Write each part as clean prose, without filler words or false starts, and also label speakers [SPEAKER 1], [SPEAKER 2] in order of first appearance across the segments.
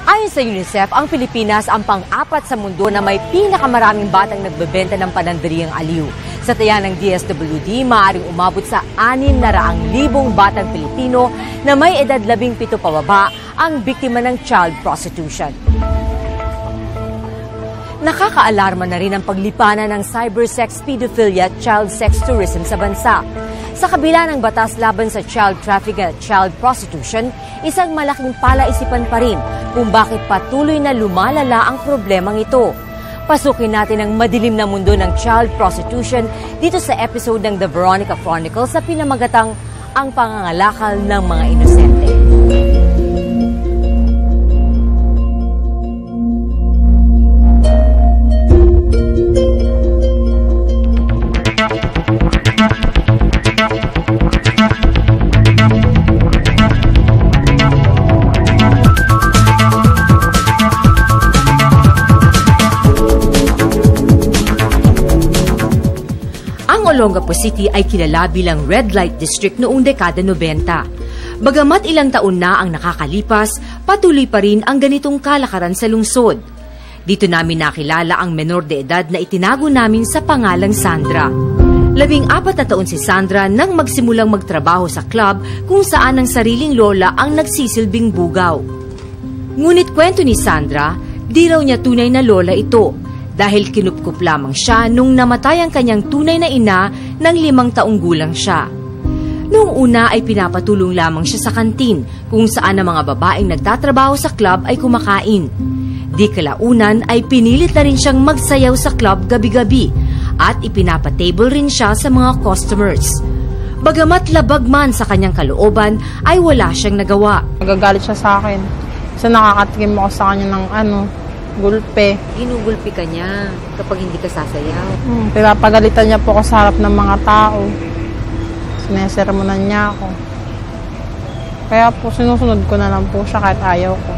[SPEAKER 1] Ayon sa UNICEF, ang Pilipinas ang pang-apat sa mundo na may pinakamaraming batang nagbebenta ng panandaliang aliw. Sa taya ng DSWD, maaaring umabot sa 600,000 batang Pilipino na may edad 17 pababa ang biktima ng child prostitution. Nakakaalarma na rin ang paglipanan ng cybersex, pedophilia at child sex tourism sa bansa. Sa kabila ng batas laban sa child trafficking at child prostitution, isang malaking palaisipan pa rin kung bakit patuloy na lumalala ang problemang ito. Pasukin natin ang madilim na mundo ng child prostitution dito sa episode ng The Veronica Chronicles sa pinamagatang Ang Pangangalakal ng Mga Inosente. Olongapo City ay kilala bilang Red Light District noong dekada 90. Bagamat ilang taon na ang nakakalipas, patuloy pa rin ang ganitong kalakaran sa lungsod. Dito namin nakilala ang menor de edad na itinago namin sa pangalang Sandra. 14 na taon si Sandra nang magsimulang magtrabaho sa club kung saan ang sariling lola ang nagsisilbing bugaw. Ngunit kwento ni Sandra, di raw niya tunay na lola ito. Dahil kinupkup lamang siya nung namatay ang kanyang tunay na ina ng 5 taong gulang siya. Noong una ay pinapatulong lamang siya sa kantin kung saan ang mga babaeng nagtatrabaho sa club ay kumakain. Di kalaunan ay pinilit na rin siyang magsayaw sa club gabi-gabi at ipinapatable rin siya sa mga customers. Bagamat labag man sa kanyang kalooban ay wala siyang nagawa.
[SPEAKER 2] Nagagalit siya sa akin. Kasi nakakatikim ako sa kanya ng gulpe.
[SPEAKER 1] Ginugulpi ka niya kapag hindi ka sasayaw.
[SPEAKER 2] Pinapagalitan niya po ako sa harap ng mga tao. Sinesermonan niya ako. Kaya po sinusunod ko na lang po siya kahit ayaw ko.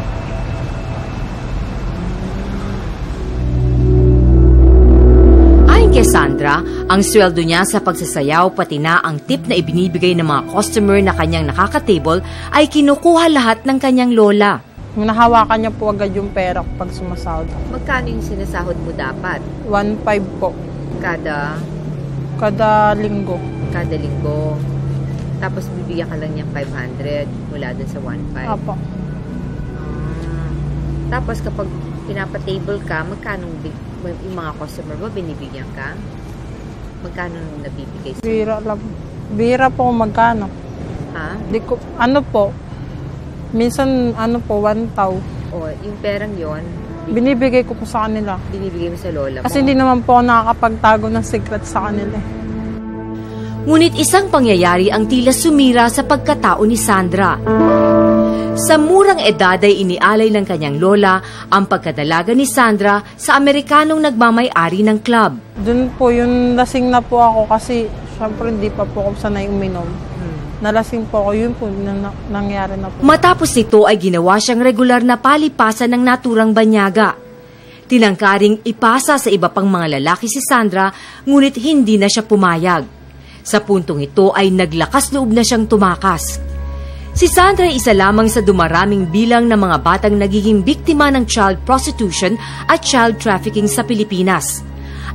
[SPEAKER 1] Ayon kay Sandra, ang sweldo niya sa pagsasayaw pati na ang tip na ibinibigay ng mga customer na kanyang nakaka-table ay kinukuha lahat ng kanyang lola.
[SPEAKER 2] Nahawakan niya po agad yung pera pag sumasahod.
[SPEAKER 1] Magkano yung sinasahod mo dapat?
[SPEAKER 2] 1.5 po. Kada linggo.
[SPEAKER 1] Kada linggo. Tapos bibigyan ka lang niyang 500 mula dun sa 1.5.
[SPEAKER 2] Apo.
[SPEAKER 1] Tapos kapag pinapa-table ka, magkano yung mga customer mo binibigyan ka? Magkano nabibigay sa'yo?
[SPEAKER 2] Bira lang. Bira po magkano.
[SPEAKER 1] Ha?
[SPEAKER 2] Di ko, po? Minsan, 1,000.
[SPEAKER 1] O, yung perang yon
[SPEAKER 2] binibigay ko po sa kanila.
[SPEAKER 1] Binibigay mo sa lola mo?
[SPEAKER 2] Kasi hindi naman po ako nakakapagtago ng secret sa kanila.
[SPEAKER 1] Ngunit isang pangyayari ang tila sumira sa pagkatao ni Sandra. Sa murang edad ay inialay ng kanyang lola ang pagkadalaga ni Sandra sa Amerikanong nagmamay-ari ng club.
[SPEAKER 2] Doon po, yung lasing na po ako kasi syempre hindi pa po ako sanay uminom. Nalasing po ako, yun po nangyari na po.
[SPEAKER 1] Matapos nito ay ginawa siyang regular na palipasan ng naturang banyaga. Tinangkaring ipasa sa iba pang mga lalaki si Sandra, ngunit hindi na siya pumayag. Sa puntong ito ay naglakas loob na siyang tumakas. Si Sandra ay isa lamang sa dumaraming bilang ng mga batang nagiging biktima ng child prostitution at child trafficking sa Pilipinas.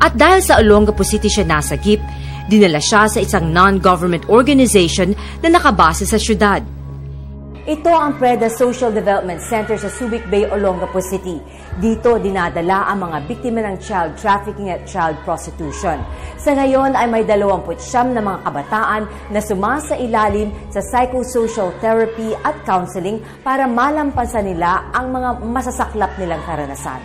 [SPEAKER 1] At dahil sa Olongapo City siya nasagip, dinala siya sa isang non-government organization na nakabase sa syudad. Ito ang PREDA Social Development Center sa Subic Bay, Olongapo City. Dito dinadala ang mga biktima ng child trafficking at child prostitution. Sa ngayon ay may 29 na mga kabataan na sumasailalim sa psychosocial therapy at counseling para malampasan nila ang mga masasaklap nilang karanasan.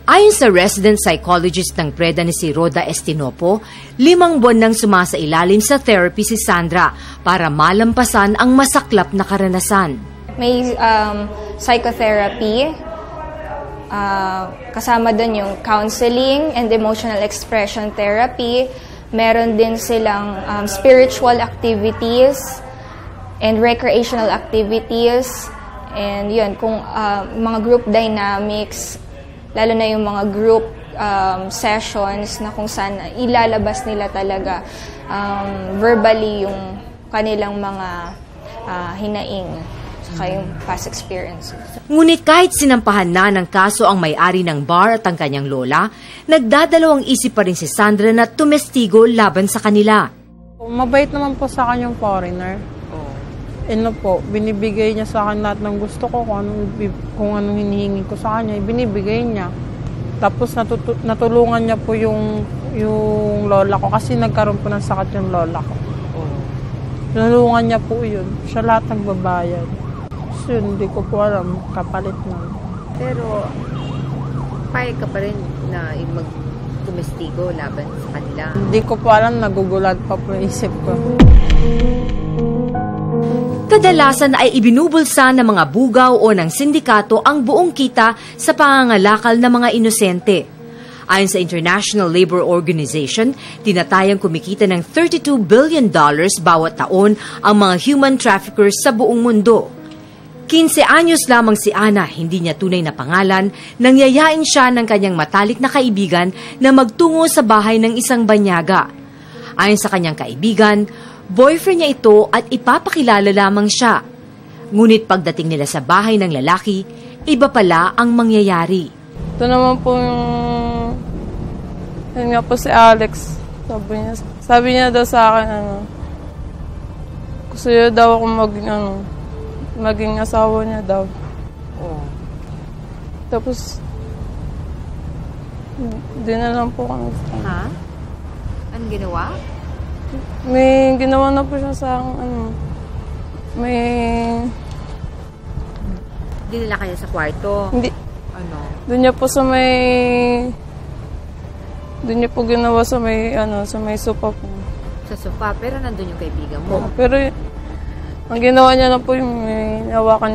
[SPEAKER 1] Ayon sa resident psychologist ng PREDA ni si Rhoda Estinopo, 5 buwan nang sumasailalim sa therapy si Sandra para malampasan ang masaklap na karanasan.
[SPEAKER 3] May psychotherapy, kasama doon yung counseling and emotional expression therapy. Meron din silang spiritual activities and recreational activities. And yun, kung mga group dynamics, lalo na yung mga group sessions na kung saan ilalabas nila talaga verbally yung kanilang mga hinaing. saka yung past experiences.
[SPEAKER 1] Ngunit kahit sinampahan na ng kaso ang may-ari ng bar at ang kanyang lola, nagdadalawang isip pa rin si Sandra na tumestigo laban sa kanila.
[SPEAKER 2] Mabait naman po sa akin yung foreigner. Binibigay niya sa akin lahat ng gusto ko, kung anong hinihingi ko sa kanya, binibigay niya. Tapos natulungan niya po yung lola ko kasi nagkaroon po ng sakit yung lola ko. Tinulungan niya po yun. Siya lahat nagbabayad. So yun, hindi ko po alam, kapalit na.
[SPEAKER 1] Pero, payag ka pa rin na mag-tumestigo laban sa kanila?
[SPEAKER 2] Hindi ko po alam, nagugulat pa po yung isip ko.
[SPEAKER 1] Kadalasan ay ibinubulsa ng mga bugaw o ng sindikato ang buong kita sa pangangalakal ng mga inosente. Ayon sa International Labor Organization, tinatayang kumikita ng $32 billion bawat taon ang mga human traffickers sa buong mundo. 15 anyos lamang si Ana, hindi niya tunay na pangalan, nangyayain siya ng kanyang matalik na kaibigan na magtungo sa bahay ng isang banyaga. Ayon sa kanyang kaibigan, boyfriend niya ito at ipapakilala lamang siya. Ngunit pagdating nila sa bahay ng lalaki, iba pala ang mangyayari.
[SPEAKER 4] Ito naman po yun nga po si Alex. Sabi niya daw sa akin, gusto niya daw ako maging asawa niya daw. Tapos, hindi na lang po kami.
[SPEAKER 1] Ha? Anong ginawa?
[SPEAKER 4] May ginawa na po siya sa may...
[SPEAKER 1] Dinala kaya sa kwarto?
[SPEAKER 4] Hindi.
[SPEAKER 1] Ano?
[SPEAKER 4] Doon niya po sa may... Doon niya po ginawa sa may, sa may sofa po.
[SPEAKER 1] Sa sofa, pero nandun yung kaibigan mo.
[SPEAKER 4] Pero, ang ginawa niya na po yung may hinawakan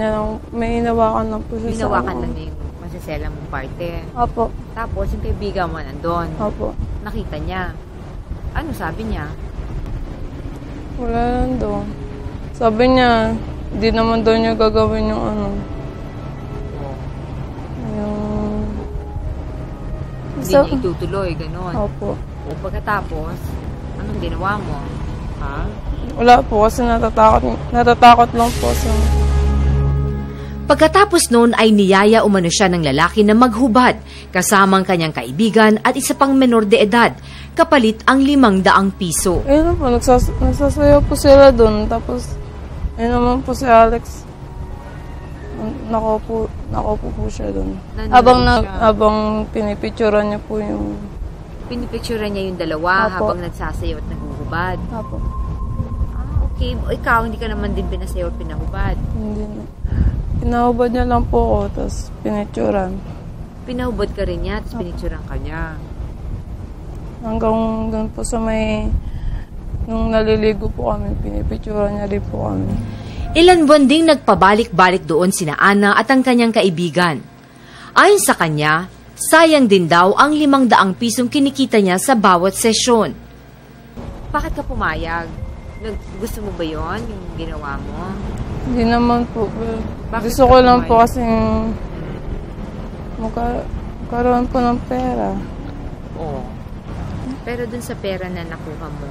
[SPEAKER 4] na po siya
[SPEAKER 1] Hinawakan lang niya yung masasela mong parte.
[SPEAKER 4] Opo.
[SPEAKER 1] Tapos yung kaibigan mo nandun.
[SPEAKER 4] Opo.
[SPEAKER 1] Nakita niya. Ano sabi niya?
[SPEAKER 4] Wala lang doon. Sabi niya, hindi naman daw niya gagawin yung
[SPEAKER 1] Hindi niya itutuloy, gano'n.
[SPEAKER 4] Opo.
[SPEAKER 1] O pagkatapos, anong ginawa mo? Ha?
[SPEAKER 4] Wala po kasi natatakot lang po sa...
[SPEAKER 1] Pagkatapos noon ay niyaya umano siya ng lalaki na maghubad kasamang kanyang kaibigan at isa pang menor de edad, kapalit ang 500 piso.
[SPEAKER 4] Ayun po, nagsasayaw po sila doon. Tapos, ayun naman po si Alex. Nakaupo po siya doon. Habang pinipicturan niya po yung...
[SPEAKER 1] Pinipicturan niya yung dalawa.
[SPEAKER 4] Apo.
[SPEAKER 1] Habang nagsasayaw at naghubad.
[SPEAKER 4] Apo.
[SPEAKER 1] Okay. O ikaw, hindi ka naman din pinasayaw at pinahubad?
[SPEAKER 4] Hindi na. Pinahubad niya lang po ako, tapos pinicturan.
[SPEAKER 1] Pinahubad ka rin niya, tapos pinicturan ka niya.
[SPEAKER 4] Hanggang doon po sa may... Nung naliligo po kami, pinipicturan niya rin po kami.
[SPEAKER 1] Ilan buwan ding nagpabalik-balik doon sina Ana at ang kanyang kaibigan. Ayon sa kanya, sayang din daw ang 500 pisong kinikita niya sa bawat sesyon. Bakit ka pumayag? Gusto mo ba yon yung ginawa mo?
[SPEAKER 4] Hindi naman po.
[SPEAKER 1] Bakit
[SPEAKER 4] Gusto ko lang po
[SPEAKER 1] pumayag?
[SPEAKER 4] kasi magkaroon po ng pera.
[SPEAKER 1] Oo. Pero dun sa pera na nakuha mo,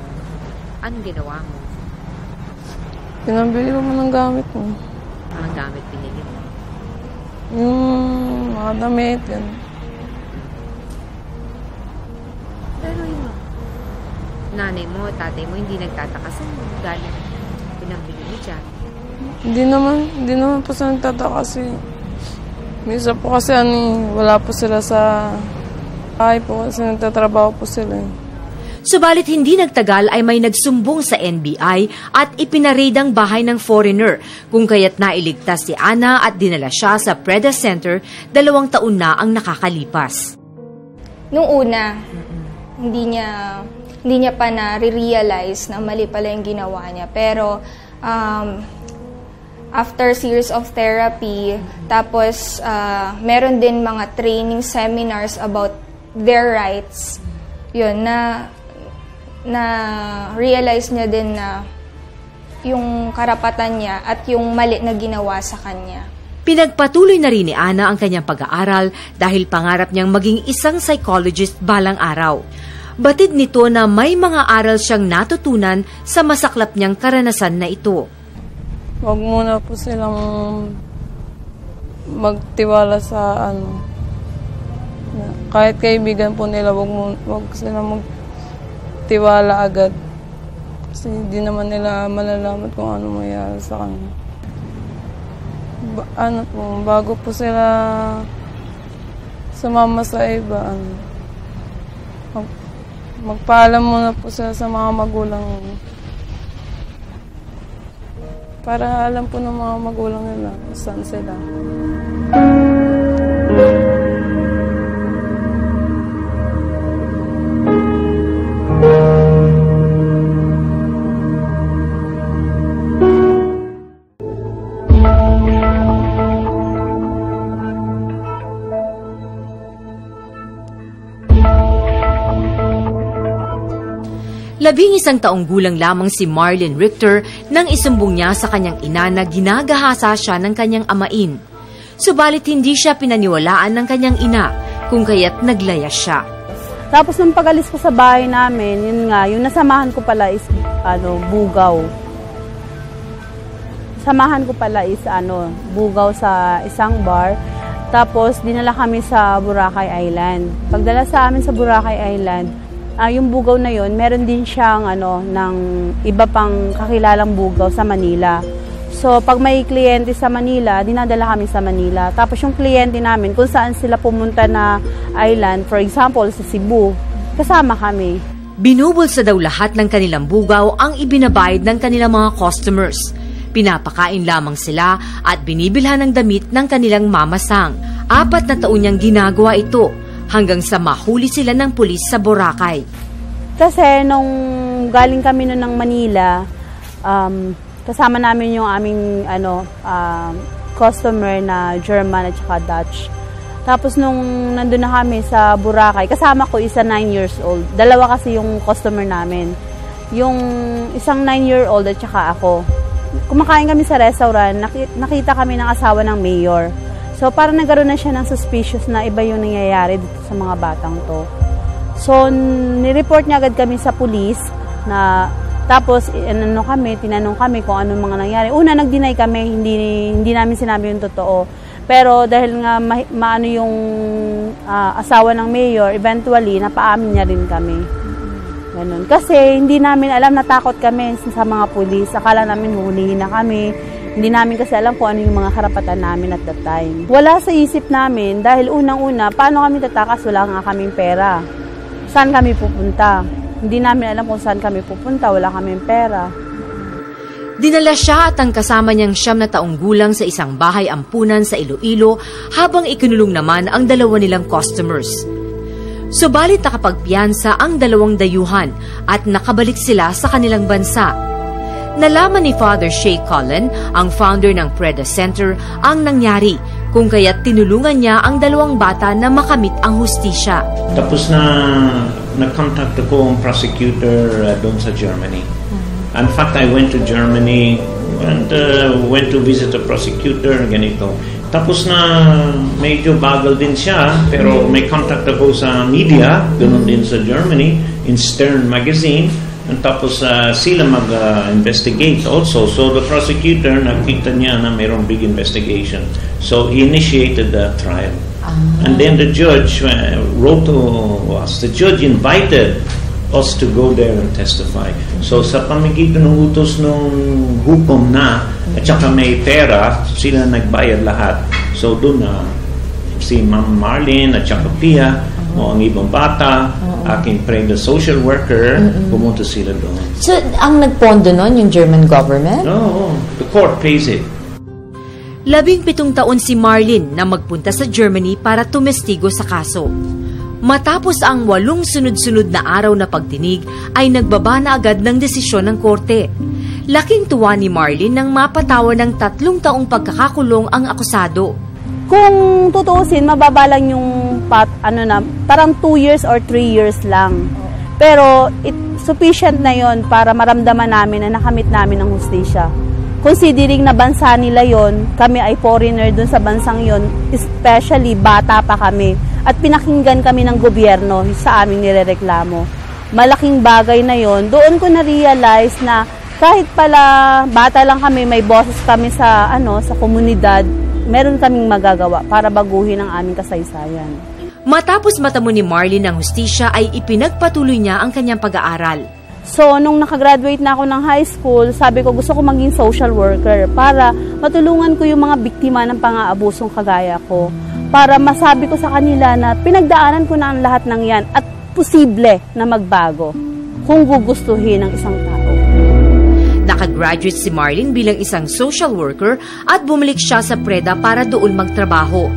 [SPEAKER 1] anong ginawa mo?
[SPEAKER 4] Pinambili ko mo ng gamit mo.
[SPEAKER 1] Anong gamit pinili mo?
[SPEAKER 4] Yung mga damit, yan.
[SPEAKER 1] Pero yung nanay mo, tatay mo, hindi nagtataka sa galing pinambili mo dyan.
[SPEAKER 4] Hindi naman po sa nagtataka kasi minsan po kasi wala po sila sa bahay po kasi nagtatrabaho po sila.
[SPEAKER 1] Subalit hindi nagtagal ay may nagsumbong sa NBI at ipinaraid ang bahay ng foreigner kung kaya't nailigtas si Ana at dinala siya sa PREDA Center 2 taon na ang nakakalipas.
[SPEAKER 3] Nung una, hindi niya pa na-realize na mali pala yung ginawa niya. Pero after series of therapy, tapos meron din mga training seminars about their rights, yun, na realize niya din na yung karapatan niya at yung mali na ginawa sa kanya.
[SPEAKER 1] Pinagpatuloy na rin ni Ana ang kanyang pag-aaral dahil pangarap niyang maging isang psychologist balang araw. Batid nito na may mga aral siyang natutunan sa masaklap niyang karanasan na ito.
[SPEAKER 4] wag muna po silang magtiwala sa kahit kaibigan po nila, wag silang magtiwala agad. Kasi hindi naman nila malalaman kung ano mayroon sa kanila. Bago po sila sumama sa iba, magpaalam muna po sila sa mga magulang. Para alam po ng mga magulang nila kung saan sila.
[SPEAKER 1] Labing-isang taong gulang lamang si Marlene Richter nang isumbong niya sa kanyang ina na ginagahasa siya ng kanyang amain. Subalit hindi siya pinaniwalaan ng kanyang ina kung kaya't naglayas siya.
[SPEAKER 5] Tapos nung pag-alis ko sa bahay namin, yun nga, yung nasamahan ko pala is bugaw. Samahan ko pala is bugaw sa isang bar. Tapos dinala kami sa Boracay Island. Pagdala sa amin sa Boracay Island, yung bugaw na yon, meron din siyang ng iba pang kakilalang bugaw sa Manila. So, pag may kliyente sa Manila, dinadala kami sa Manila. Tapos yung kliyente namin, kung saan sila pumunta na island, for example, sa Cebu, kasama kami.
[SPEAKER 1] Binubulsa daw lahat ng kanilang bugaw ang ibinabayad ng kanilang mga customers. Pinapakain lamang sila at binibilhan ng damit ng kanilang mamasang. 4 na taon niyang ginagawa ito, hanggang sa mahuli sila ng pulis sa Boracay.
[SPEAKER 5] Kasi nung galing kami noon ng Manila, kasama namin yung aming customer na German at saka Dutch. Tapos nung nandun na kami sa Boracay, kasama ko isa 9 years old. Dalawa kasi yung customer namin. Yung isang 9-year-old at saka ako. Kumakain kami sa restaurant, nakita kami ng asawa ng mayor. So, parang nagkaroon na siya ng suspicious na iba yung nangyayari dito sa mga batang to. So, nireport niya agad kami sa police na tapos tinanong kami kung anong mga nangyari. Una, nag-deny kami, hindi namin sinabi yung totoo. Pero dahil nga maano yung asawa ng mayor, eventually, napaamin niya rin kami. Ganun. Kasi hindi namin alam, natakot kami sa mga police. Akala namin huhulihin na kami. Hindi namin kasi alam kung ano yung mga karapatan namin at that time. Wala sa isip namin dahil unang-una, paano kami tatakas? Wala nga kaming pera. Saan kami pupunta? Hindi namin alam kung saan kami pupunta. Wala kaming pera.
[SPEAKER 1] Dinala siya at ang kasama niyang 9 na taong gulang sa isang bahay ampunan sa Iloilo habang ikinulong naman ang 2 nilang customers. Subalit nakapagpiyansa ang 2 dayuhan at nakabalik sila sa kanilang bansa. Nalaman ni Father Shay Cullen, ang founder ng PREDA Center, ang nangyari, kung kaya't tinulungan niya ang 2 bata na makamit ang hustisya.
[SPEAKER 6] Tapos na-contact ako ang prosecutor doon sa Germany. In fact, I went to Germany and went to visit the prosecutor, ganito. Tapos na medyo bagal din siya, pero may contact ako sa media, ganoon din sa Germany, in Stern Magazine. And tapos sila mag-investigate also. So the prosecutor, nakita niya na mayroong big investigation. So he initiated the trial. And then the judge wrote to us. The judge invited us to go there and testify. So sa pamagitan ng utos ng hukom na, at saka may pera, sila nagbayad lahat. So doon si Ma'am Marlene at saka Pia, ang ibang bata, aking PREDA social worker, pumunta sila doon.
[SPEAKER 1] So, ang nagpondo nun, yung German government?
[SPEAKER 6] No, the court pays it.
[SPEAKER 1] 17 taon si Marlene na magpunta sa Germany para tumestigo sa kaso. Matapos ang 8 sunod-sunod na araw na pagdinig, ay nagbaba na agad ng desisyon ng korte. Laking tuwa ni Marlene nang mapatawan ng 3 taong pagkakakulong ang akusado.
[SPEAKER 5] Kung tutuusin, mababa lang yung parang 2 years or 3 years lang. Pero sufficient na yon para maramdaman namin na nakamit namin ang hustisya. Considering na bansa nila yon, kami ay foreigner dun sa bansang yon, especially bata pa kami. At pinakinggan kami ng gobyerno sa aming nirereklamo. Malaking bagay na yon. Doon ko na-realize na kahit pala bata lang kami, may boses kami sa sa komunidad, meron kaming magagawa para baguhin ang aming kasaysayan.
[SPEAKER 1] Matapos matamo ni Marlene ang hustisya ay ipinagpatuloy niya ang kanyang pag-aaral.
[SPEAKER 5] So, nung nakagraduate na ako ng high school, sabi ko gusto ko maging social worker para matulungan ko yung mga biktima ng pang-aabusong kagaya ko. Para masabi ko sa kanila na pinagdaanan ko na ang lahat ng yan at posible na magbago kung gugustuhin ng isang tao.
[SPEAKER 1] Nakagraduate si Marlene bilang isang social worker at bumalik siya sa PREDA para doon magtrabaho.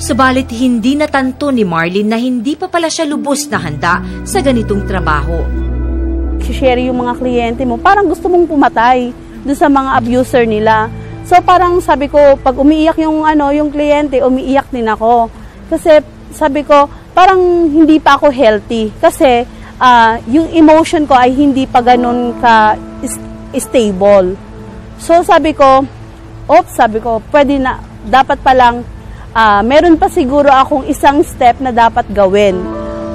[SPEAKER 1] Subalit hindi natanto ni Marlene na hindi pa pala siya lubos na handa sa ganitong trabaho.
[SPEAKER 5] Share yung mga kliyente mo, parang gusto mong pumatay doon sa mga abuser nila. So parang sabi ko, pag umiiyak yung kliyente, umiiyak din ako. Kasi sabi ko, parang hindi pa ako healthy. Kasi yung emotion ko ay hindi pa ganun ka stable. So sabi ko, pwede na, dapat pa lang, meron pa siguro akong isang step na dapat gawin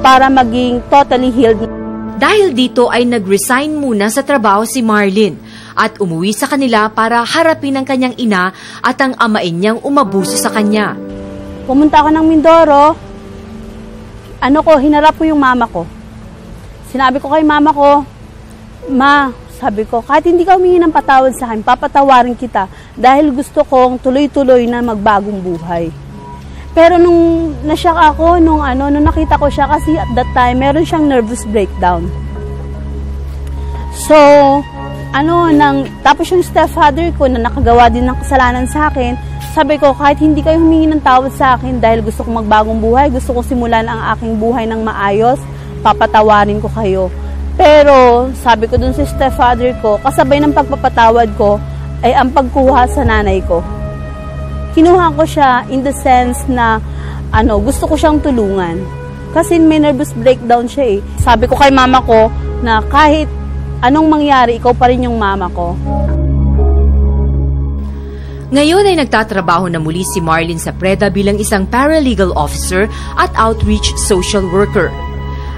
[SPEAKER 5] para maging totally healed.
[SPEAKER 1] Dahil dito ay nag-resign muna sa trabaho si Marlene at umuwi sa kanila para harapin ang kanyang ina at ang amain niyang umabuso sa kanya.
[SPEAKER 5] Pumunta ako ng Mindoro, hinarap ko yung mama ko. Sinabi ko kay mama ko, Ma, sabi ko, kahit hindi ka humingi ng patawad sa akin, papatawarin kita dahil gusto kong tuloy-tuloy na magbagong buhay. Pero nung nashock ako, nung nakita ko siya, kasi at that time, meron siyang nervous breakdown. So, tapos yung stepfather ko na nakagawa din ng kasalanan sa akin, sabi ko, kahit hindi kayo humingi ng tawad sa akin dahil gusto kong magbagong buhay, gusto kong simulan ang aking buhay ng maayos, papatawarin ko kayo. Pero, sabi ko dun sa stepfather ko, kasabay ng pagpapatawad ko, ay ang pagkuha sa nanay ko. Kinuha ko siya in the sense na gusto ko siyang tulungan. Kasi may nervous breakdown siya eh. Sabi ko kay mama ko na kahit anong mangyari, ikaw pa rin yung mama ko.
[SPEAKER 1] Ngayon ay nagtatrabaho na muli si Marlene sa PREDA bilang isang paralegal officer at outreach social worker.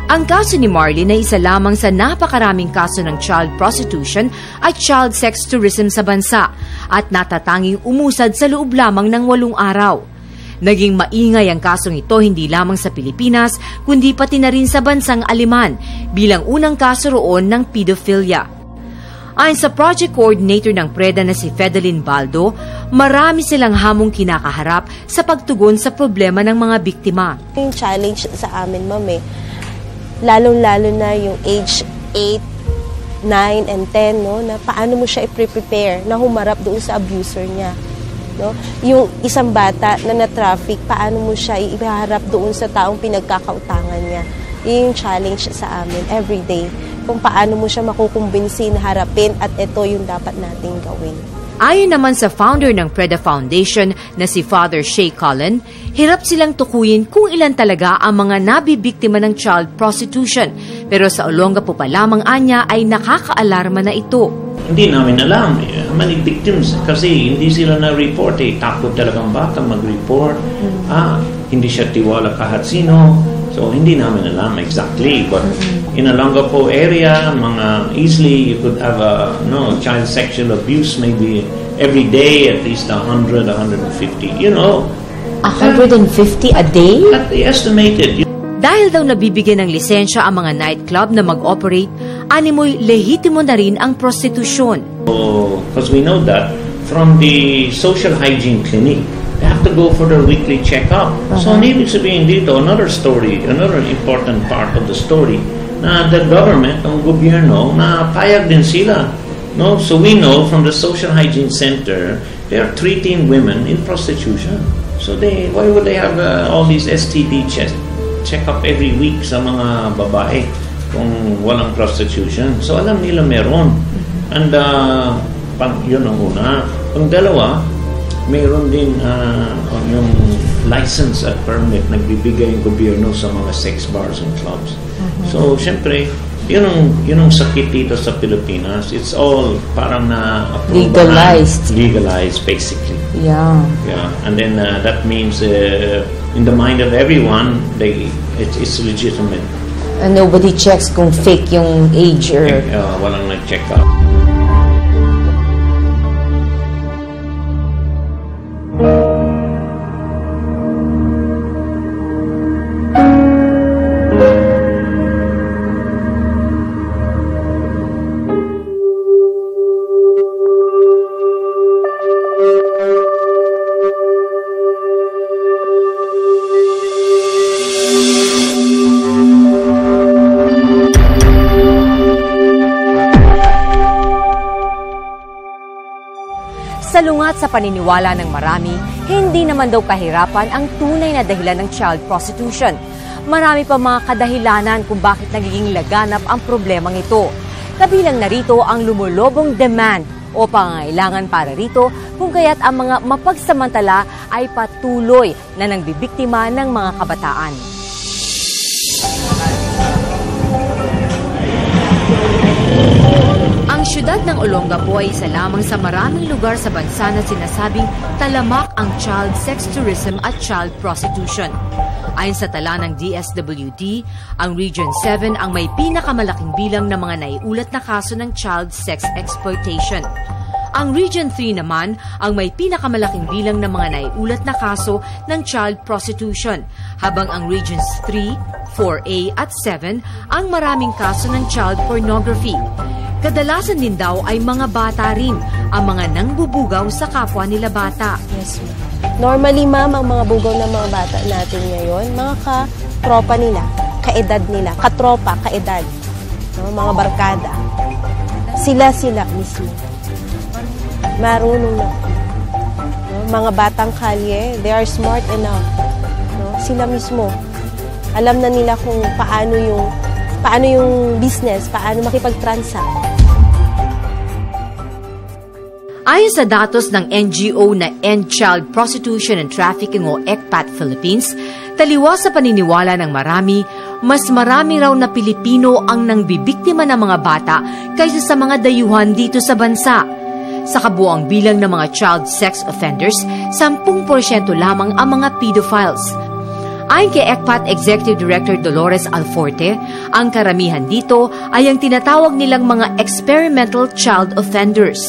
[SPEAKER 1] Ang kaso ni Marlene ay isa lamang sa napakaraming kaso ng child prostitution at child sex tourism sa bansa at natatanging umusad sa loob lamang ng 8 araw. Naging maingay ang kasong ito hindi lamang sa Pilipinas kundi pati na rin sa bansang Aleman bilang unang kaso roon ng pedophilia. Ayon sa project coordinator ng PREDA na si Fedeline Baldo, marami silang hamong kinakaharap sa pagtugon sa problema ng mga biktima.
[SPEAKER 7] Yung challenge sa amin, ma'am, lalong-lalo na yung age 8, 9, and 10, no, na paano mo siya i-prepare na humarap doon sa abuser niya. No? Yung isang bata na na-traffic, paano mo siya iharap doon sa taong pinagkakautangan niya. Yun yung challenge sa amin everyday. Kung paano mo siya makukumbinsi na harapin at ito yung dapat nating gawin.
[SPEAKER 1] Ayon naman sa founder ng PREDA Foundation na si Father Shay Cullen, hirap silang tukuyin kung ilan talaga ang mga nabibiktima ng child prostitution. Pero sa Olongapo pa lamang anya ay nakakaalarma na ito.
[SPEAKER 6] Hindi namin alam how many victims kasi hindi sila na-report Takot talagang bata mag-report. Hindi siya tiwala kahit sino. So hindi namin alam exactly. But in Olongapo area, easily you could have child sexual abuse maybe every day at least 100, 150.
[SPEAKER 1] 150 a day?
[SPEAKER 6] Estimated.
[SPEAKER 1] Dahil daw nabibigyan ng lisensya ang mga nightclub na mag-operate, animoy lehitimo na rin ang prostitusyon.
[SPEAKER 6] Because we know that from the social hygiene clinic, they have to go for their weekly checkup. So, ibig sabihin dito, another important part of the story, na the government, ang gobyerno, na payag din sila. No? So, we know from the social hygiene center, they are treating women in prostitution. So, why would they have all these STD check-up every week sa mga babae kung walang prostitution? So, alam nila meron. And, yun ang una. Ang dalawa, mayroon din yung license at permit nagbibigay yung gobyerno sa mga sex bars and clubs. So, syempre, yun ang sakit dito sa Pilipinas. It's all parang
[SPEAKER 1] legalized.
[SPEAKER 6] Legalized, basically.
[SPEAKER 1] Yeah.
[SPEAKER 6] And then that means in the mind of everyone, it's legitimate.
[SPEAKER 1] And nobody checks kung fake yung age or...
[SPEAKER 6] walang nag-check up.
[SPEAKER 1] At sa paniniwala ng marami, hindi naman daw kahirapan ang tunay na dahilan ng child prostitution. Marami pa mga kadahilanan kung bakit nagiging laganap ang problemang ito. Kabilang narito ang lumulobong demand o pangangailangan para rito, kung kaya't ang mga mapagsamantala ay patuloy na nangbibiktima ng mga kabataan. Ang syudad ng Olongapo ay isa lamang sa maraming lugar sa bansa na sinasabing talamak ang child sex tourism at child prostitution. Ayon sa tala ng DSWD, ang Region 7 ang may pinakamalaking bilang ng mga naiulat na kaso ng child sex exploitation. Ang Region 3 naman ang may pinakamalaking bilang ng mga naiulat na kaso ng child prostitution, habang ang Regions 3, 4A at 7 ang maraming kaso ng child pornography. Kadalasan din daw ay mga bata rin ang mga nangbubugaw sa kapwa nila bata.
[SPEAKER 7] Yes, ma'am. Normally, ma'am, ang mga bugaw ng mga bata natin ngayon, mga katropa nila, kaedad nila, katropa, kaedad, no? Mga barkada. Sila mismo. Marunong na. No? Mga batang kalye, they are smart enough. No? Sila mismo. Alam na nila kung paano yung business, paano makipag-transact.
[SPEAKER 1] Ayon sa datos ng NGO na End Child Prostitution and Trafficking o ECPAT Philippines, taliwas sa paniniwala ng marami, mas marami raw na Pilipino ang nangbibiktima ng mga bata kaysa sa mga dayuhan dito sa bansa. Sa kabuuang bilang ng mga child sex offenders, 10% lamang ang mga pedophiles. Ayon kay ECPAT Executive Director Dolores Alforte, ang karamihan dito ay ang tinatawag nilang mga experimental child offenders.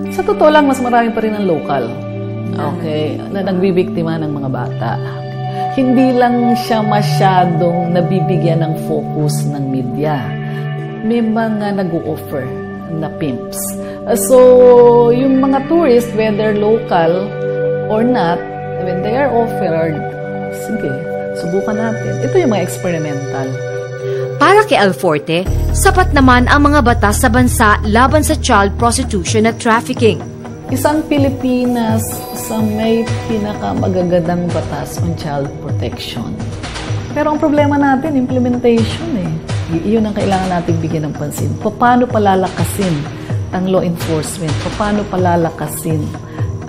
[SPEAKER 8] Sa totoo lang, mas marami pa rin ang local, na nagbibiktima ng mga bata. Hindi lang siya masyadong nabibigyan ng focus ng media. May mga nag-o-offer na pimps. So, yung mga tourists, whether local or not, when they are offered, sige, subukan natin. Ito yung mga experimental.
[SPEAKER 1] Para kay Alforte, sapat naman ang mga batas sa bansa laban sa child prostitution at trafficking.
[SPEAKER 8] Isang Pilipinas sa may pinakamagagandang batas on child protection. Pero ang problema natin, implementation eh. Iyon ang kailangan natin bigyan ng pansin. Paano palalakasin ang law enforcement? Paano palalakasin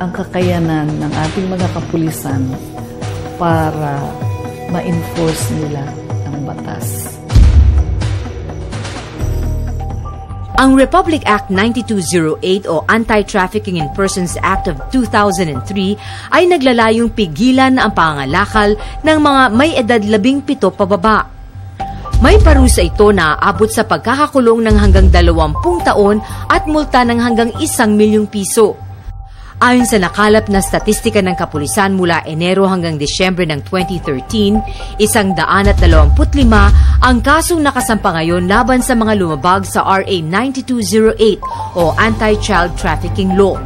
[SPEAKER 8] ang kakayanan ng ating mga kapulisan para ma-enforce nila ang batas?
[SPEAKER 1] Ang Republic Act 9208 o Anti-Trafficking in Persons Act of 2003 ay naglalayong pigilan ang pangangalakal ng mga may edad 17 pababa. May parusa ito na aabot sa pagkakakulong ng hanggang 20 taon at multa ng hanggang 1 milyong piso. Ayon sa nakalap na statistika ng kapulisan mula Enero hanggang Disyembre ng 2013, 125 ang kasong nakasampa ngayon laban sa mga lumabag sa RA 9208 o Anti-Child Trafficking Law.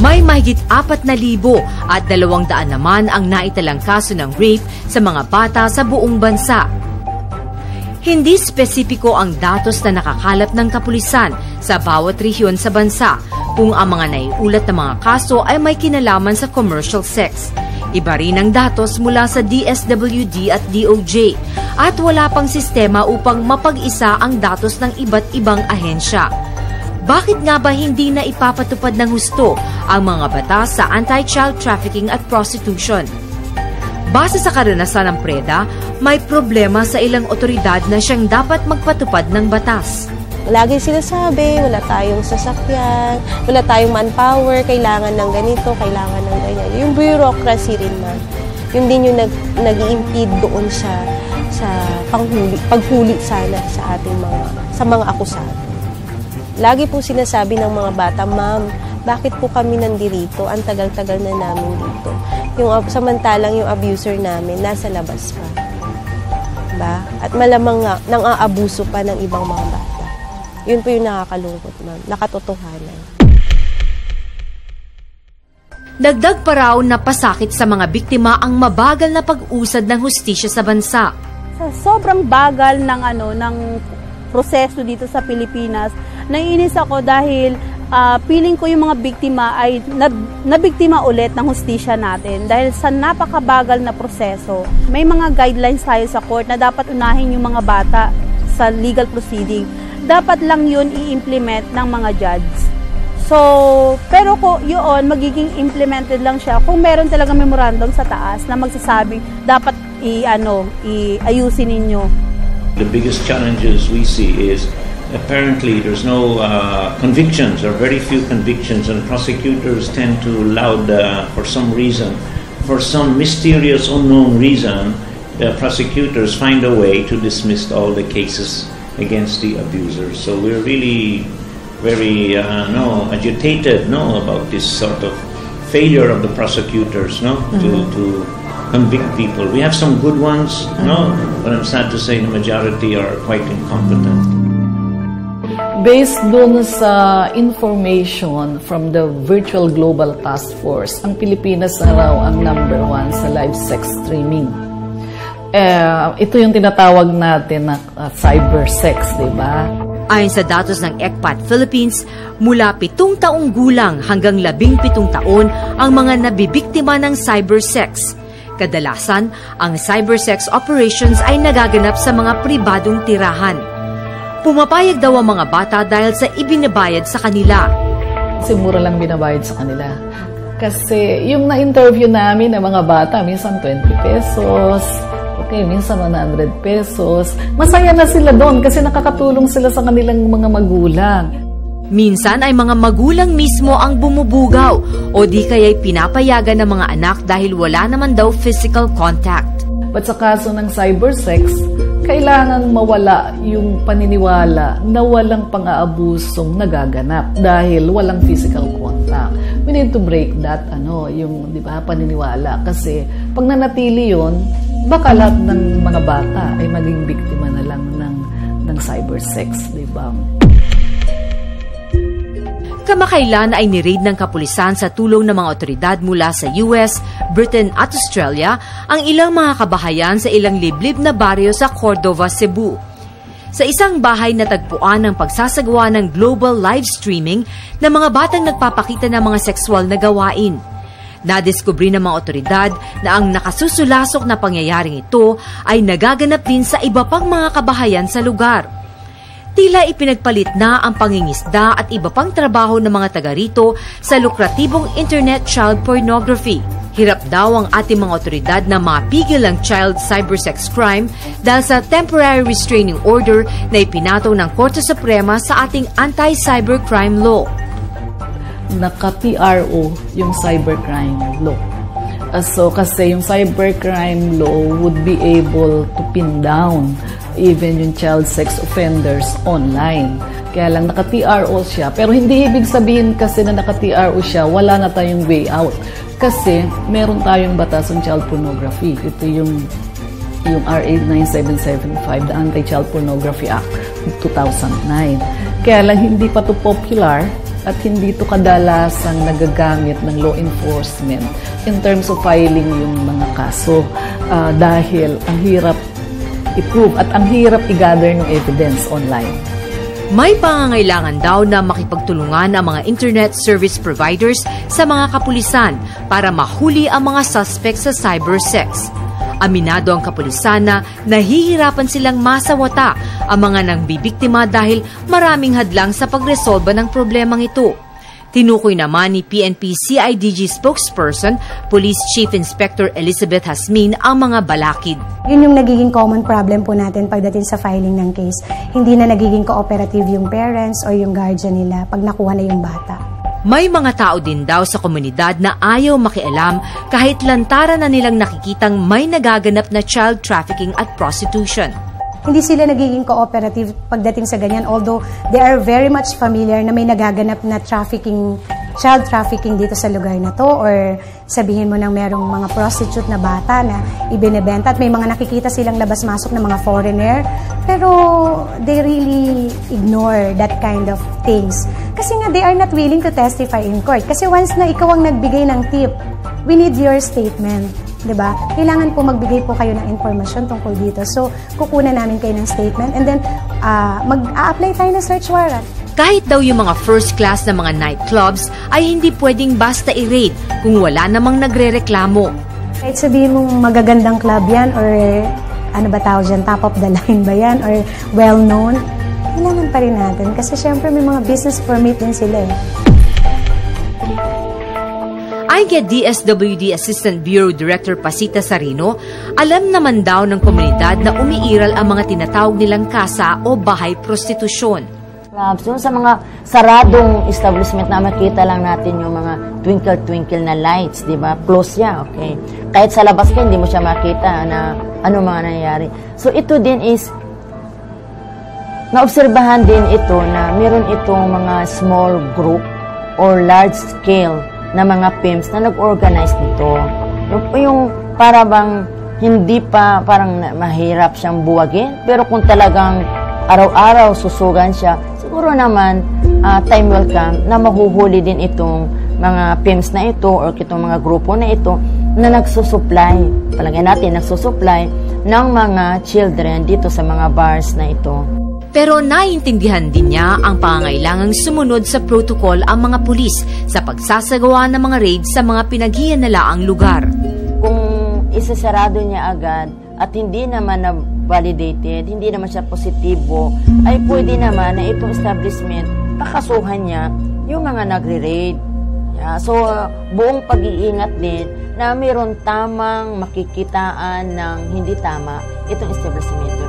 [SPEAKER 1] May mahigit 4,000 at 200 naman ang naitalang kaso ng rape sa mga bata sa buong bansa. Hindi spesipiko ang datos na nakakalap ng kapulisan sa bawat rehiyon sa bansa kung ang mga naiulat na mga kaso ay may kinalaman sa commercial sex. Iba rin ang datos mula sa DSWD at DOJ at wala pang sistema upang mapag-isa ang datos ng iba't ibang ahensya. Bakit nga ba hindi na ipapatupad ng husto ang mga batas sa anti-child trafficking at prostitution? Base sa karanasan ng PREDA, may problema sa ilang otoridad na siyang dapat magpatupad ng batas.
[SPEAKER 7] Lagi sila sabi, wala tayong sasakyan, wala tayong manpower, kailangan ng ganito, kailangan ng ganyan. Yung bureaucracy rin, ma'am. Yung din yung nag-i-impede doon sa paghuli sana sa ating mga akusado. Lagi po sinasabi ng mga bata, ma'am, bakit po kami nandirito? Ang tagal-tagal na namin dito. Samantalang yung abuser namin, nasa labas pa. Diba? At malamang nga, nang-aabuso pa ng ibang mga bata. Yun po yung nakakalungkot, ma'am. Nakatotohanan.
[SPEAKER 1] Dagdag pa raw na pasakit sa mga biktima ang mabagal na pag-usad ng hustisya sa bansa.
[SPEAKER 5] Sa sobrang bagal ng proseso dito sa Pilipinas, naiinis ako dahil feeling ko yung mga biktima ay nabiktima ulit ng hustisya natin dahil sa napakabagal na proseso. May mga guidelines tayo sa court na dapat unahin yung mga bata sa legal proceeding. Dapat lang yun i-implement ng mga judge. So, pero yun, magiging implemented lang siya kung meron talaga memorandum sa taas na magsasabing dapat iayusin ninyo.
[SPEAKER 6] The biggest challenges we see is apparently there's no convictions or very few convictions, and prosecutors tend to allow for some reason, for some mysterious unknown reason, the prosecutors find a way to dismiss all the cases against the abusers. So we're really very agitated about this sort of failure of the prosecutors to convict people. We have some good ones, but I'm sad to say the majority are quite incompetent.
[SPEAKER 8] Based dun sa information from the Virtual Global Task Force, ang Pilipinas na raw ang #1 sa live sex streaming. Ito yung tinatawag natin na cyber sex, di ba?
[SPEAKER 1] Ayon sa datos ng ECPAT Philippines, mula 7 taong gulang hanggang 17 taon ang mga nabibiktima ng cyber sex. Kadalasan, ang cyber sex operations ay nagaganap sa mga pribadong tirahan. Pumapayag daw ang mga bata dahil sa ibinabayad sa kanila.
[SPEAKER 8] Kasi mura lang binabayad sa kanila. Kasi yung na-interview namin ng mga bata, minsan 20 pesos, minsan 100 pesos. Masaya na sila doon kasi nakakatulong sila sa kanilang mga magulang.
[SPEAKER 1] Minsan ay mga magulang mismo ang bumubugaw o di kaya'y pinapayagan ng mga anak dahil wala naman daw physical contact.
[SPEAKER 8] But sa kaso ng cybersex, kailangan mawala yung paniniwala na walang pang-aabusong nagaganap dahil walang physical contact. We need to break that, paniniwala. Kasi pag nanatili yun, baka lahat ng mga bata ay maging biktima na lang ng cybersex, di ba?
[SPEAKER 1] Kamakailan ay ni-raid ng kapulisan sa tulong ng mga otoridad mula sa US, Britain at Australia ang ilang mga kabahayan sa ilang liblib na baryo sa Cordova, Cebu. Sa isang bahay natagpuan ng pagsasagawa ng global live streaming ng mga batang nagpapakita ng mga sexual na gawain. Nadiskubre ng mga otoridad na ang nakasusulasok na pangyayaring ito ay nagaganap din sa iba pang mga kabahayan sa lugar. Tila ipinagpalit na ang pangingisda at iba pang trabaho ng mga taga rito sa lukratibong internet child pornography. Hirap daw ang ating mga otoridad na mapigil ang child cybersex crime dahil sa temporary restraining order na ipinataw ng Korte Suprema sa ating anti-cybercrime law.
[SPEAKER 8] Naka-PRO yung cybercrime law. So kasi yung cybercrime law would be able to pin down even yung child sex offenders online. Kaya lang naka-TRO siya. Pero hindi ibig sabihin kasi na naka-TRO siya, wala na tayong way out. Kasi meron tayong batas ng child pornography. Ito yung RA 9775, the Anti-Child Pornography Act of 2009. Kaya lang hindi pa to popular at hindi to kadalasang nagagamit ng law enforcement in terms of filing yung mga kaso dahil ang hirap i-prove at ang hirap i-gather ng evidence online.
[SPEAKER 1] May pangangailangan daw na makipagtulungan ang mga internet service providers sa mga kapulisan para mahuli ang mga suspect sa cybersex. Aminado ang kapulisan na nahihirapan silang masawata ang mga nangbibiktima dahil maraming hadlang sa pagresolba ng problemang ito. Tinukoy naman ni PNP CIDG spokesperson, Police Chief Inspector Elizabeth Hasmin ang mga balakid.
[SPEAKER 9] Yun yung nagiging common problem po natin pagdating sa filing ng case. Hindi na nagiging cooperative yung parents or yung guardian nila pag nakuha na yung bata.
[SPEAKER 1] May mga tao din daw sa komunidad na ayaw makialam kahit lantaran na nilang nakikitang may nagaganap na child trafficking at prostitution.
[SPEAKER 9] Hindi sila nagiging cooperative pagdating sa ganyan, although they are very much familiar na may nagaganap na child trafficking dito sa lugar na to, or sabihin mo nang merong mga prostitute na bata na ibinebenta at may mga nakikita silang labas-masok na mga foreigner, pero they really ignore that kind of things. Kasi nga they are not willing to testify in court. Kasi once na ikaw ang nagbigay ng tip, we need your statement. Diba? Kailangan po magbigay po kayo ng informasyon tungkol dito. So, kukunan namin kayo ng statement and then mag-a-apply tayo ng search warrant.
[SPEAKER 1] Kahit daw yung mga first class na mga nightclubs ay hindi pwedeng basta i-raid kung wala namang nagre-reklamo.
[SPEAKER 9] Kahit sabihin mong magagandang club yan or ano ba tawag dyan, top of the line ba yan or well-known, kailangan pa rin natin kasi syempre may mga business permit din sila eh.
[SPEAKER 1] Ayon kay DSWD Assistant Bureau Director Pasita Sarino, alam naman daw ng komunidad na umiiral ang mga tinatawag nilang kasa o bahay prostitusyon.
[SPEAKER 10] So, sa mga saradong establishment na makita lang natin yung mga twinkle-twinkle na lights, di ba? Close siya, okay? Kahit sa labas ka, hindi mo siya makita na ano mga nangyayari. So, ito din is, naobserbahan din ito na meron itong mga small group or large scale na mga pimps na nag-organize nito. Yung para bang hindi pa parang mahirap siyang buwagin, pero kung talagang araw-araw susugan siya, siguro naman time will come na mahuhuli din itong mga pimps na ito or itong mga grupo na ito na nagsusupply, palagay natin nagsusupply ng mga children dito sa mga bars na ito.
[SPEAKER 1] Pero naiintindihan din niya ang pangangailangang sumunod sa protocol ang mga pulis sa pagsasagawa ng mga raid sa mga pinaghihinalaang lugar.
[SPEAKER 10] Kung isasarado niya agad at hindi naman na validated, hindi naman siya positibo, ay pwede naman na itong establishment pakasuhan niya yung mga nagre-raid. So, buong pag-iingat din na mayroon tamang makikitaan ng hindi tama itong establishment na ito.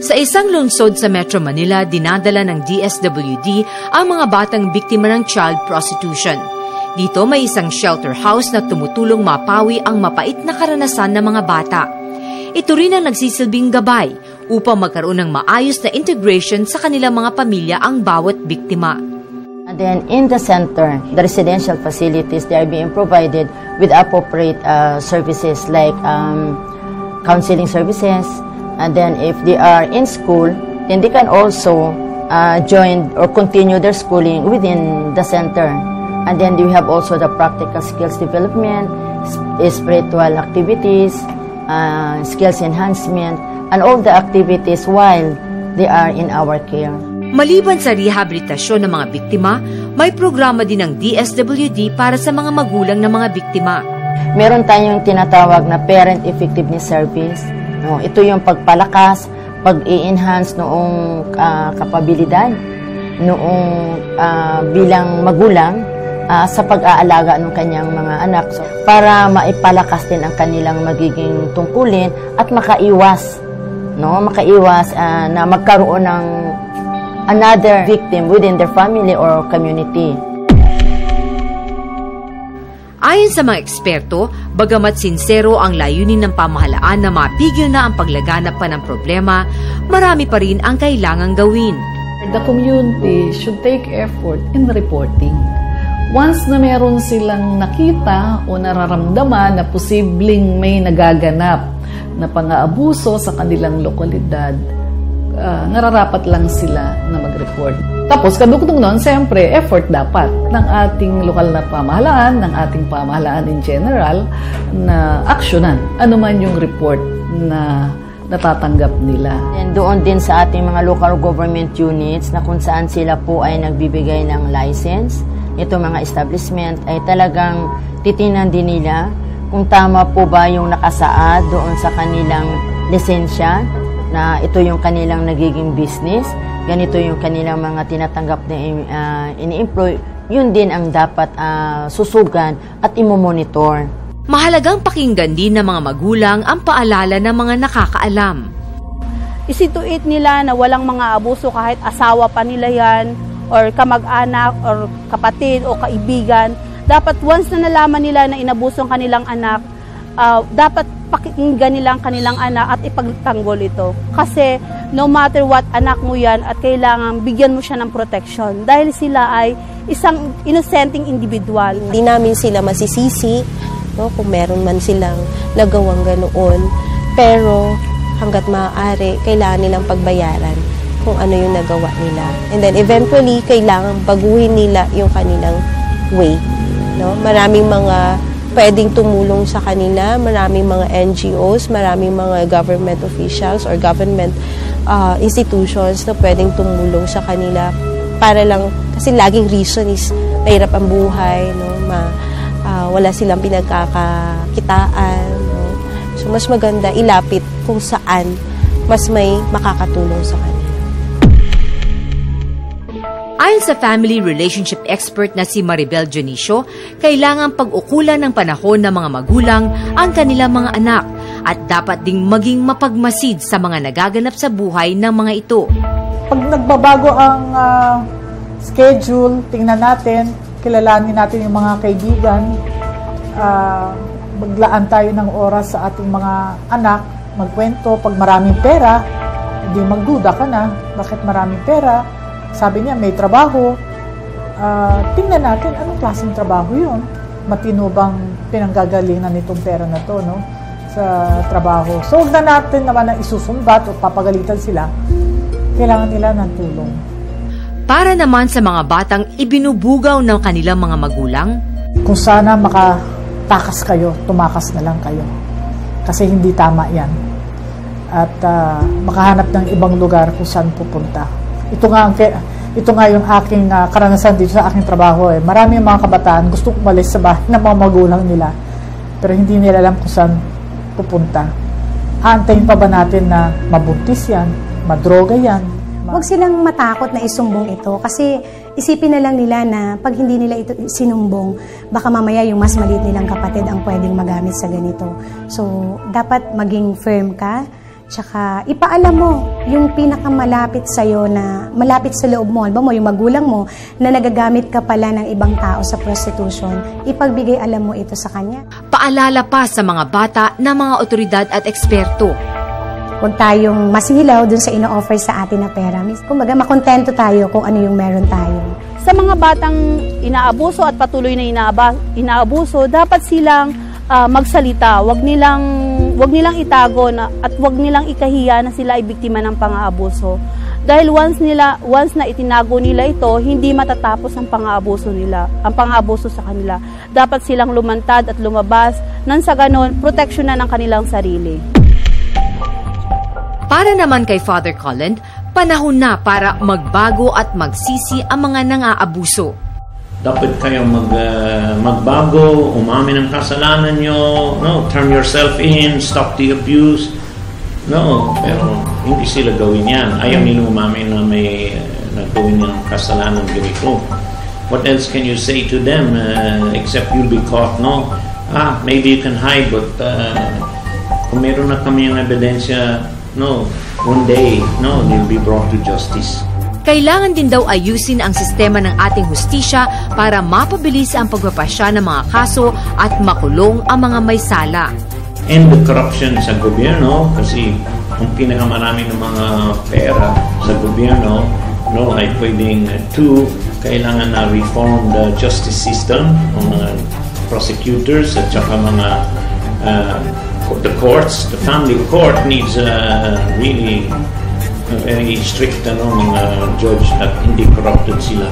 [SPEAKER 1] Sa isang lungsod sa Metro Manila, dinadala ng DSWD ang mga batang biktima ng child prostitution. Dito may isang shelter house na tumutulong mapawi ang mapait na karanasan ng mga bata. Ito rin ang nagsisilbing gabay upang magkaroon ng maayos na integration sa kanilang mga pamilya ang bawat biktima.
[SPEAKER 10] And then in the center, the residential facilities, they are being provided with appropriate services like counseling services. And then if they are in school, then they can also join or continue their schooling within the center. And then we have also the practical skills development, spiritual activities, skills enhancement, and all the activities while they are in our care.
[SPEAKER 1] Maliban sa rehabilitasyon ng mga biktima, may programa din ng DSWD para sa mga magulang ng mga biktima.
[SPEAKER 10] Meron tayong tinatawag na Parent Effectiveness Service. No, ito yung pagpalakas, pag-i-enhance noong kapabilidad, noong bilang magulang sa pag-aalaga ng kanyang mga anak. So, para maipalakas din ang kanilang magiging tungkulin at makaiwas, no, na magkaroon ng another victim within their family or community.
[SPEAKER 1] Ayon sa mga eksperto, bagamat sinsero ang layunin ng pamahalaan na mapigil na ang paglaganap pa ng problema, marami pa rin ang kailangang gawin.
[SPEAKER 8] The community should take effort in reporting. Once na meron silang nakita o nararamdaman na posibleng may nagaganap na pang-aabuso sa kanilang lokalidad, nararapat lang sila na mag-report. Tapos, kadugtong nun, siyempre, effort dapat ng ating lokal na pamahalaan, ng ating pamahalaan in general, na aksyonan. Ano man yung report na natatanggap nila.
[SPEAKER 10] And doon din sa ating mga local government units na kung saan sila po ay nagbibigay ng license, ito mga establishment ay talagang titinan din nila kung tama po ba yung nakasaad doon sa kanilang lisensya, na ito yung kanilang nagiging business, ganito yung kanilang mga tinatanggap na ini-employ, yun din ang dapat susugan at imomonitor.
[SPEAKER 1] Mahalagang pakinggan din ng mga magulang ang paalala ng mga nakakaalam.
[SPEAKER 5] Isituit nila na walang mga abuso kahit asawa pa nila yan, or kamag-anak, or kapatid, o kaibigan. Dapat once na nalaman nila na inabuso ang kanilang anak, dapat pakinggan nila ang kanilang anak at ipagtanggol ito. Kasi no matter what, anak mo yan at kailangan bigyan mo siya ng protection dahil sila ay isang innocenteng individual.
[SPEAKER 7] Hindi namin sila masisisi, no, kung meron man silang nagawang ganoon. Pero hanggat maaari, kailangan nilang pagbayaran kung ano yung nagawa nila. And then eventually, kailangan baguhin nila yung kanilang way. No? Maraming mga pwedeng tumulong sa kanila, maraming mga NGOs, maraming mga government officials or government institutions na pwedeng tumulong sa kanila para lang, kasi laging reason is mahirap ang buhay, no? Wala silang pinagkakakitaan. No? So mas maganda ilapit kung saan mas may makakatulong sa kanila.
[SPEAKER 1] Ayon sa family relationship expert na si Maribel Dionisio, kailangan pag-ukulan ng panahon ng mga magulang ang kanilang mga anak at dapat ding maging mapagmasid sa mga nagaganap sa buhay ng mga ito.
[SPEAKER 11] Pag nagbabago ang schedule, tingnan natin, kilalanin natin yung mga kaibigan, maglaan tayo ng oras sa ating mga anak, magkwento. Pag maraming pera, hindi magduda ka na. Bakit maraming pera? Sabi niya, may trabaho. Tingnan natin, anong klaseng trabaho yun? Matino bang pinanggagalingan nitong pera na to, no? Sa trabaho. So, huwag na natin naman na isusumbat o papagalitan sila. Kailangan nila ng tulong.
[SPEAKER 1] Para naman sa mga batang ibinubugaw ng kanilang mga magulang,
[SPEAKER 11] kung sana makatakas kayo, tumakas na lang kayo. Kasi hindi tama yan. At makahanap ng ibang lugar kung saan pupunta. Ito nga yung aking karanasan dito sa aking trabaho. Maraming mga kabataan gusto umalis sa bahay ng mga magulang nila. Pero hindi nila alam kung saan pupunta. Aantayin pa ba natin na mabuntis yan, madroga yan?
[SPEAKER 9] Huwag silang matakot na isumbong ito kasi isipin na lang nila na pag hindi nila ito sinumbong, baka mamaya yung mas maliit nilang kapatid ang pwedeng magamit sa ganito. So, dapat maging firm ka, tsaka ipaalam mo yung pinakamalapit sa'yo na malapit sa loob mo. Alam mo, yung magulang mo na nagagamit ka pala ng ibang tao sa prostitution, ipagbigay alam mo ito sa kanya.
[SPEAKER 1] Paalala pa sa mga bata na mga otoridad at eksperto.
[SPEAKER 9] Huwag tayong masilaw dun sa ino-offer sa atin na pera. Kumbaga, makontento tayo kung ano yung meron tayo.
[SPEAKER 5] Sa mga batang inaabuso at patuloy na inaabuso, dapat silang magsalita. Huwag nilang itago at huwag nilang ikahiya na sila ay biktima ng pang-aabuso. Dahil once na itinago nila ito, hindi matatapos ang pang-aabuso sa kanila. Dapat silang lumantad at lumabas nang sa ganon, proteksyonan ang kanilang sarili.
[SPEAKER 1] Para naman kay Father Colin, panahon na para magbago at magsisi ang mga nang-aabuso.
[SPEAKER 6] Dapat kayo magbago, umamin ng kasalanan nyo, no? Turn yourself in, stop the abuse. No, pero hindi sila gawin yan. Ayaw nila umamin na may nagawin ng kasalanan ganito. What else can you say to them except you'll be caught, no? Maybe you can hide, but kung meron na kami yung ebidensya, no, one day, no, they'll be brought to justice.
[SPEAKER 1] Kailangan din daw ayusin ang sistema ng ating hustisya para mapabilis ang pagpapasya ng mga kaso at makulong ang mga may sala.
[SPEAKER 6] And the corruption sa gobyerno, kasi ang pinakamarami ng mga pera sa gobyerno, no, ay pwedeng kailangan na reform the justice system, ng mga prosecutors at saka mga the courts. The family court needs really a very strict mga judge at hindi corrupted sila.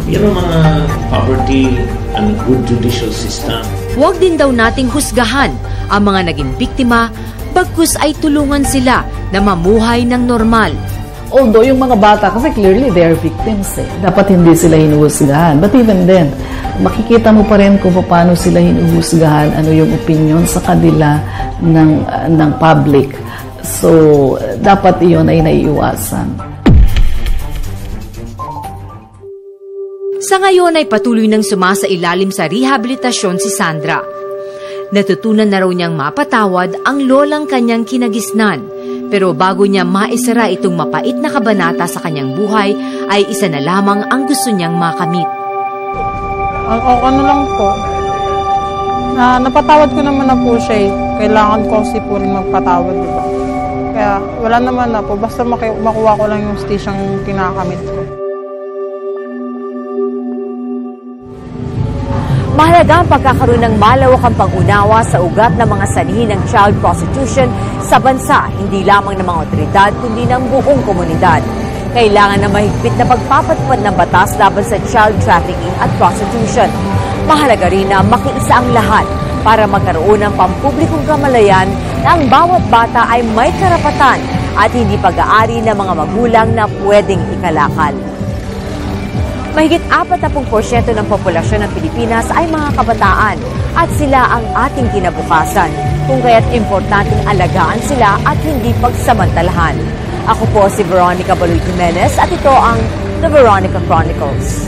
[SPEAKER 6] Mga poverty and good judicial system.
[SPEAKER 1] Huwag din daw nating husgahan ang mga naging biktima, bagkus ay tulungan sila na mamuhay ng normal.
[SPEAKER 8] Although yung mga bata, kasi clearly they are victims Dapat hindi sila hinuhusgahan. But even then, makikita mo pa rin kung paano sila hinuhusgahan, ano yung opinion sa kanila ng public. So, dapat iyon ay naiiwasan.
[SPEAKER 1] Sa ngayon ay patuloy nang sumasailalim sa rehabilitasyon si Sandra. Natutunan na raw niyang mapatawad ang lolang kanyang kinagisnan. Pero bago niya maisara itong mapait na kabanata sa kanyang buhay, ay isa na lamang ang gusto niyang makamit.
[SPEAKER 2] Ano lang po, napatawad ko naman na po siya. Kailangan ko kasi po rin magpatawad, diba? Kaya wala naman na po, basta makuha ko lang yung stasyang kinakamit ko.
[SPEAKER 1] Mahalaga ang pagkakaroon ng malawakang pang-unawa sa ugat ng mga sanhi ng child prostitution sa bansa, hindi lamang ng mga otoridad kundi ng buong komunidad. Kailangan na mahigpit na pagpapatupad ng batas laban sa child trafficking at prostitution. Mahalaga rin na makiisa ang lahat para magkaroon ng pampublikong kamalayan na ang bawat bata ay may karapatan at hindi pag-aari ng mga magulang na pwedeng ikalakal. Mahigit 40% ng populasyon ng Pilipinas ay mga kabataan at sila ang ating kinabukasan, kung kaya't importanteng alagaan sila at hindi pagsamantalahan. Ako po si Veronica Baloy Jimenez at ito ang The Veronica Chronicles.